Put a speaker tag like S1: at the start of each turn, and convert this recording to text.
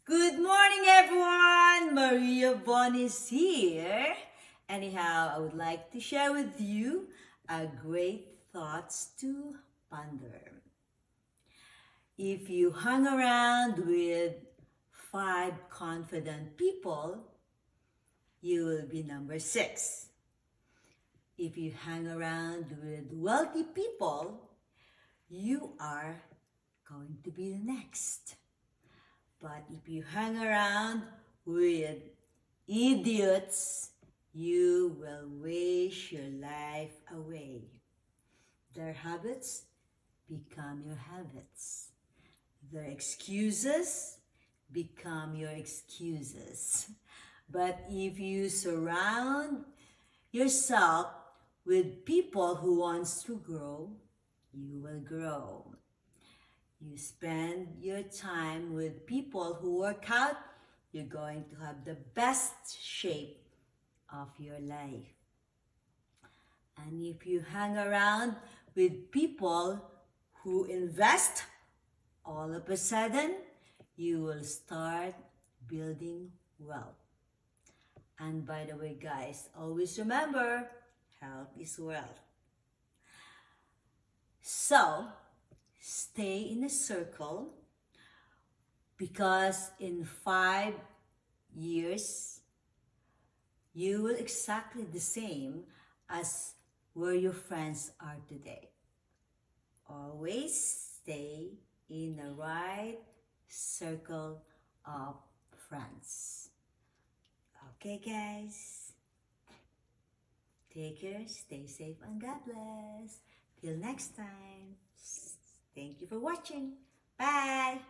S1: Good morning, everyone! Maria Bon is here. Anyhow, I would like to share with you a great thoughts to ponder. If you hang around with five confident people, you will be number six. If you hang around with wealthy people, you are going to be the next. But if you hang around with idiots, you will waste your life away. Their habits become your habits. Their excuses become your excuses. But if you surround yourself with people who wants to grow, you will grow. You spend your time with people who work out, you're going to have the best shape of your life. And if you hang around with people who invest, all of a sudden, you will start building wealth. And by the way, guys, always remember, health is wealth. So, stay in a circle because in 5 years, you will exactly the same as where your friends are today. Always stay in the right circle of friends. Okay, guys. Take care, stay safe, and God bless. Till next time. Thank you for watching. Bye.